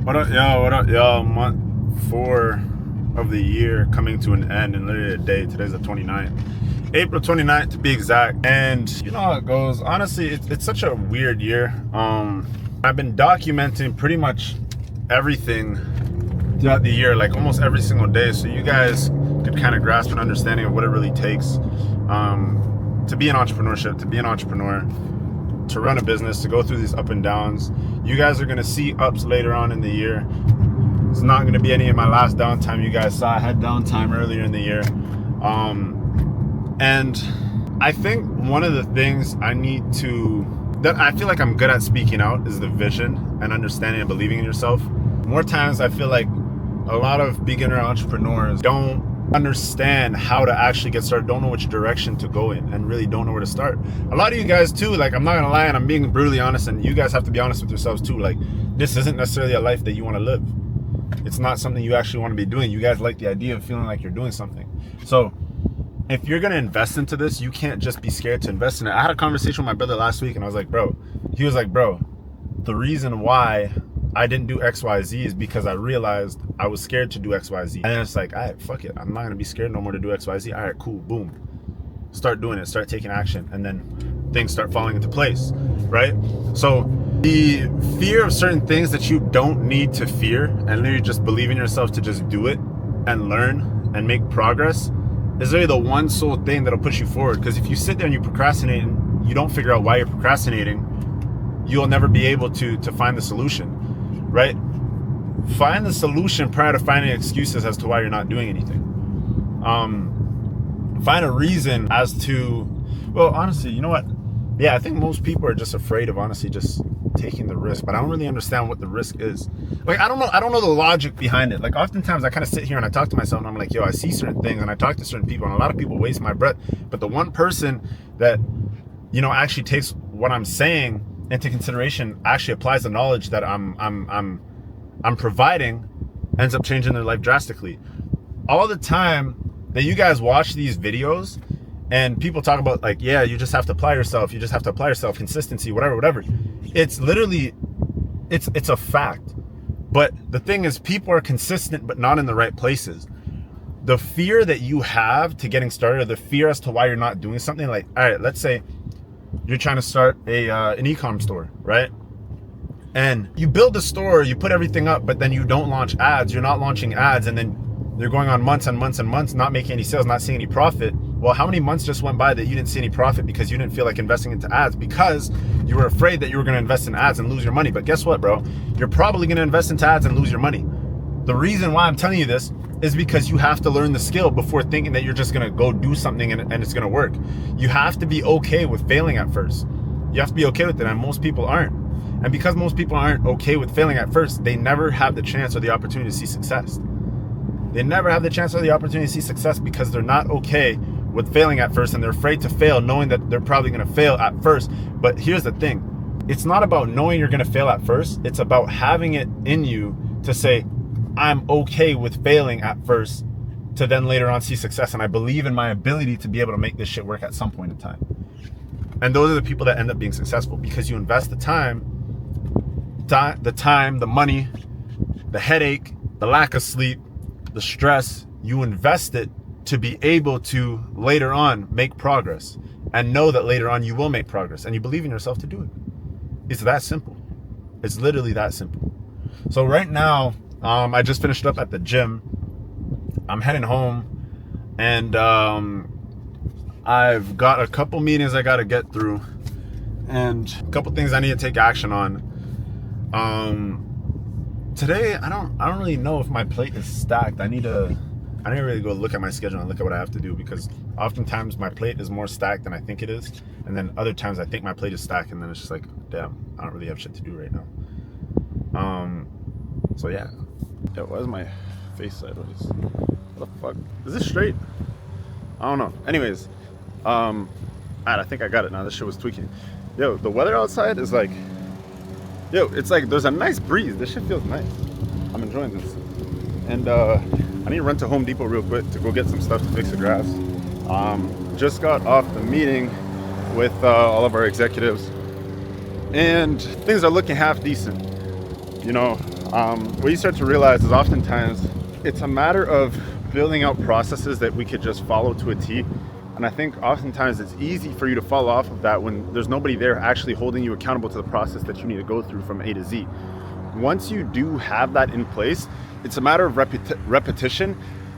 What up, y'all? What up, y'all? Month 4 of the year coming to an end in literally a day. Today's the 29th. April 29th to be exact. And you know how it goes. Honestly, it's such a weird year. I've been documenting pretty much everything throughout the year, like almost every single day. So you guys could kind of grasp an understanding of what it really takes to be an entrepreneurship, to be an entrepreneur, to run a business, to go through these up and downs. You guys are going to see ups later on in the year. It's not going to be any of my last downtime. You guys saw I had downtime earlier in the year. And I think one of the things that I feel like I'm good at speaking out is the vision and understanding and believing in yourself. More times I feel like a lot of beginner entrepreneurs don't understand how to actually get started, don't know which direction to go in, and really don't know where to start. A lot of you guys too, like, I'm not gonna lie, and I'm being brutally honest, and you guys have to be honest with yourselves too, like, this isn't necessarily a life that you want to live. It's not something you actually want to be doing. You guys like the idea of feeling like you're doing something. So if you're gonna invest into this, you can't just be scared to invest in it. I had a conversation with my brother last week, and I was like, bro, the reason why I didn't do XYZ is because I realized I was scared to do XYZ. And it's like, all right, fuck it. I'm not gonna be scared no more to do XYZ. All right, cool, boom. Start doing it, start taking action, and then things start falling into place, right? So the fear of certain things that you don't need to fear, and literally just believe in yourself to just do it and learn and make progress, is really the one sole thing that'll push you forward. Because if you sit there and you procrastinate and you don't figure out why you're procrastinating, you'll never be able to find the solution. Right? Find the solution prior to finding excuses as to why you're not doing anything. Find a reason as to, well, honestly, you know what? Yeah, I think most people are just afraid of honestly just taking the risk, but I don't really understand what the risk is. Like, I don't know the logic behind it. Like, oftentimes I kind of sit here and I talk to myself and I'm like, yo, I see certain things and I talk to certain people, and a lot of people waste my breath. But the one person that, you know, actually takes what I'm saying into consideration, actually applies the knowledge that I'm providing, ends up changing their life drastically. All the time that you guys watch these videos and people talk about, like, yeah, you just have to apply yourself, consistency, whatever. It's literally, it's a fact. But the thing is, people are consistent but not in the right places. The fear that you have to getting started, or the fear as to why you're not doing something, like, all right, let's say you're trying to start an e-com store, right? And you build the store, you put everything up, but then you don't launch ads. You're not launching ads, and then you're going on months and months and months, not making any sales, not seeing any profit. Well, how many months just went by that you didn't see any profit because you didn't feel like investing into ads, because you were afraid that you were going to invest in ads and lose your money? But guess what, bro? You're probably going to invest into ads and lose your money. The reason why I'm telling you this is because you have to learn the skill before thinking that you're just gonna go do something and it's gonna work. You have to be okay with failing at first. You have to be okay with it, and most people aren't. And because most people aren't okay with failing at first, they never have the chance or the opportunity to see success. They never have the chance or the opportunity to see success because they're not okay with failing at first, and they're afraid to fail, knowing that they're probably gonna fail at first. But here's the thing. It's not about knowing you're gonna fail at first. It's about having it in you to say, I'm okay with failing at first, to then later on see success. And I believe in my ability to be able to make this shit work at some point in time. And those are the people that end up being successful, because you invest the time, the money, the headache, the lack of sleep, the stress. You invest it to be able to later on make progress, and know that later on you will make progress, and you believe in yourself to do it. It's that simple. It's literally that simple. So right now, I just finished up at the gym. I'm heading home, and I've got a couple meetings I got to get through, and a couple things I need to take action on. Today, I don't really know if my plate is stacked. I need to really go look at my schedule and look at what I have to do, because oftentimes my plate is more stacked than I think it is, and then other times I think my plate is stacked, and then it's just like, damn, I don't really have shit to do right now. So yeah. Why is my face sideways? What the fuck? Is this straight? I don't know. Anyways, alright, I think I got it now. This shit was tweaking. Yo, the weather outside is like, yo, it's like there's a nice breeze. This shit feels nice. I'm enjoying this. And I need to run to Home Depot real quick to go get some stuff to fix the grass. Just got off the meeting with all of our executives, and things are looking half decent. You know, what you start to realize is oftentimes it's a matter of building out processes that we could just follow to a T. And I think oftentimes it's easy for you to fall off of that when there's nobody there actually holding you accountable to the process that you need to go through from A to Z. Once you do have that in place, it's a matter of repetition,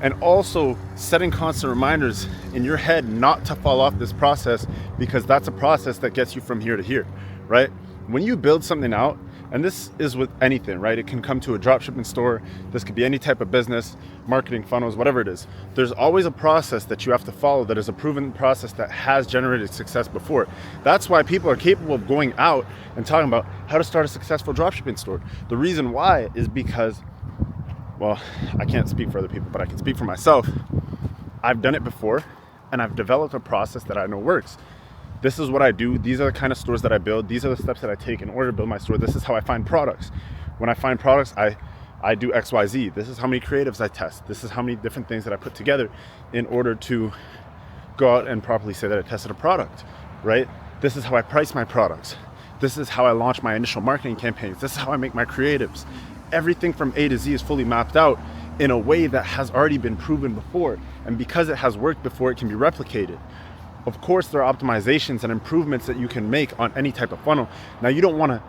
and also setting constant reminders in your head not to fall off this process, because that's a process that gets you from here to here, right? When you build something out, and this is with anything, right? It can come to a dropshipping store. This could be any type of business, marketing funnels, whatever it is. There's always a process that you have to follow that is a proven process that has generated success before. That's why people are capable of going out and talking about how to start a successful dropshipping store. The reason why is because, well, I can't speak for other people, but I can speak for myself. I've done it before, and I've developed a process that I know works. This is what I do. These are the kind of stores that I build. These are the steps that I take in order to build my store. This is how I find products. When I find products, I do X, Y, Z. This is how many creatives I test. This is how many different things that I put together in order to go out and properly say that I tested a product, right? This is how I price my products. This is how I launch my initial marketing campaigns. This is how I make my creatives. Everything from A to Z is fully mapped out in a way that has already been proven before. And because it has worked before, it can be replicated. Of course, there are optimizations and improvements that you can make on any type of funnel. Now, you don't want to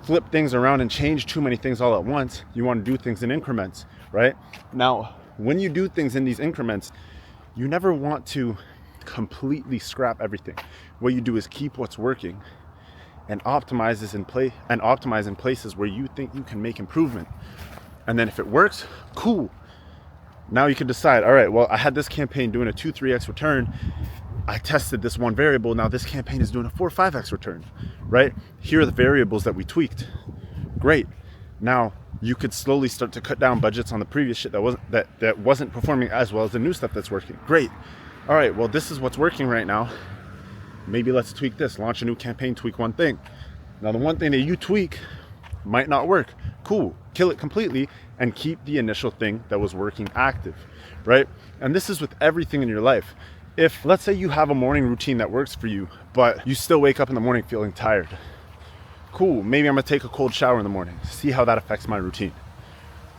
flip things around and change too many things all at once. You want to do things in increments, right? Now, when you do things in these increments, you never want to completely scrap everything. What you do is keep what's working and optimize in places where you think you can make improvement. And then if it works, cool. Now you can decide, all right, well, I had this campaign doing a 2-3x return. I tested this one variable. Now this campaign is doing a 4-5x return, right? Here are the variables that we tweaked. Great. Now you could slowly start to cut down budgets on the previous shit that wasn't performing as well as the new stuff that's working. Great. All right, well, this is what's working right now. Maybe let's tweak this, launch a new campaign, tweak one thing. Now the one thing that you tweak might not work. Cool. Kill it completely and keep the initial thing that was working active, right? And this is with everything in your life. If, let's say, you have a morning routine that works for you, but you still wake up in the morning feeling tired. Cool, maybe I'm gonna take a cold shower in the morning, see how that affects my routine.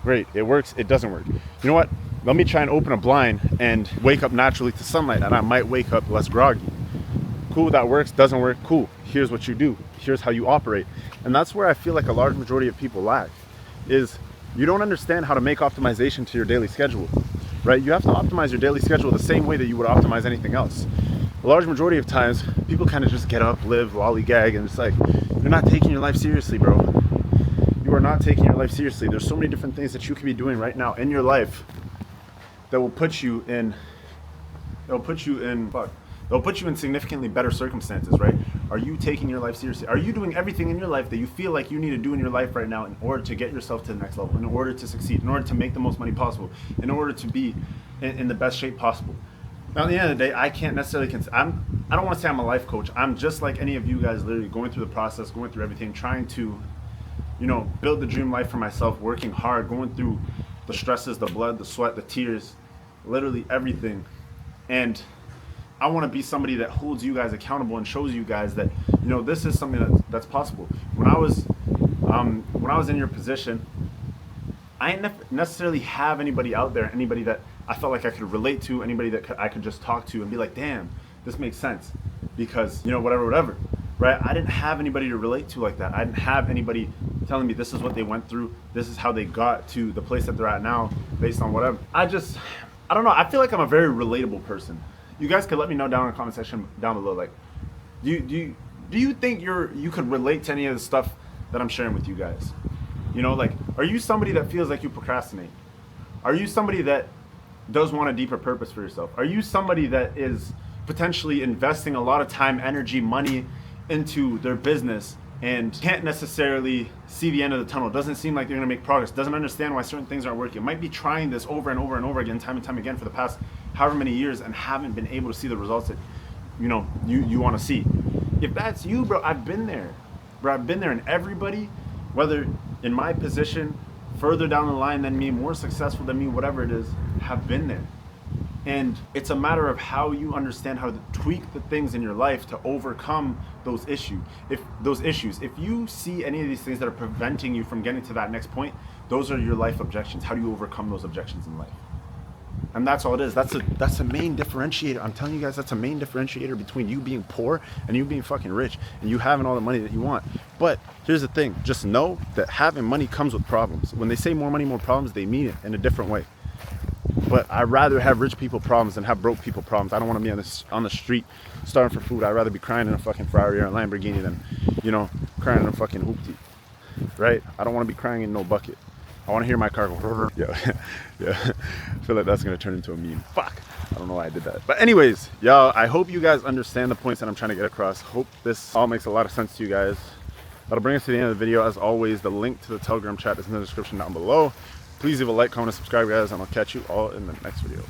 Great, it works, it doesn't work. You know what? Let me try and open a blind and wake up naturally to sunlight, and I might wake up less groggy. Cool, that works, doesn't work, cool. Here's what you do, here's how you operate. And that's where I feel like a large majority of people lack, is you don't understand how to make optimization to your daily schedule. Right? You have to optimize your daily schedule the same way that you would optimize anything else. A large majority of times, people kind of just get up, live, lollygag, and it's like, you're not taking your life seriously, bro. You are not taking your life seriously. There's so many different things that you could be doing right now in your life that will put you in significantly better circumstances, right? Are you taking your life seriously? Are you doing everything in your life that you feel like you need to do in your life right now in order to get yourself to the next level, in order to succeed, in order to make the most money possible, in order to be in the best shape possible? Now, at the end of the day, I can't necessarily I don't want to say I'm a life coach. I'm just like any of you guys, literally going through the process, going through everything, trying to, build the dream life for myself, working hard, going through the stresses, the blood, the sweat, the tears, literally everything. And I want to be somebody that holds you guys accountable and shows you guys that, this is something that's possible. When I was in your position, I didn't necessarily have anybody out there, anybody that I felt like I could relate to, anybody that I could just talk to and be like, damn, this makes sense because, whatever, right? I didn't have anybody to relate to like that. I didn't have anybody telling me this is what they went through. This is how they got to the place that they're at now based on whatever. I don't know. I feel like I'm a very relatable person. You guys could let me know down in the comment section down below. Like, do you think you could relate to any of the stuff that I'm sharing with you guys? Are you somebody that feels like you procrastinate? Are you somebody that does want a deeper purpose for yourself? Are you somebody that is potentially investing a lot of time, energy, money into their business and can't necessarily see the end of the tunnel? Doesn't seem like they're gonna make progress, doesn't understand why certain things aren't working, might be trying this over and over and over again, time and time again for the past however many years and haven't been able to see the results that you want to see. If that's you, bro, I've been there. And everybody, whether in my position, further down the line than me, more successful than me, whatever it is, have been there. And it's a matter of how you understand how to tweak the things in your life to overcome those issues. If you see any of these things that are preventing you from getting to that next point, those are your life objections. How do you overcome those objections in life? And that's all it is. That's a main differentiator. I'm telling you guys, that's a main differentiator between you being poor and you being fucking rich and you having all the money that you want. But here's the thing, just know that having money comes with problems. When they say more money, more problems, they mean it in a different way. But I'd rather have rich people problems than have broke people problems. I don't want to be on the street starving for food. I'd rather be crying in a fucking Ferrari or a Lamborghini than, you know, crying in a fucking hoopty, right? I don't want to be crying in no bucket. I want to hear my car go, yeah. I feel like that's going to turn into a meme. Fuck. I don't know why I did that. But anyways, y'all, I hope you guys understand the points that I'm trying to get across. Hope this all makes a lot of sense to you guys. That'll bring us to the end of the video. As always, the link to the Telegram chat is in the description down below. Please leave a like, comment, and subscribe, guys, and I'll catch you all in the next video.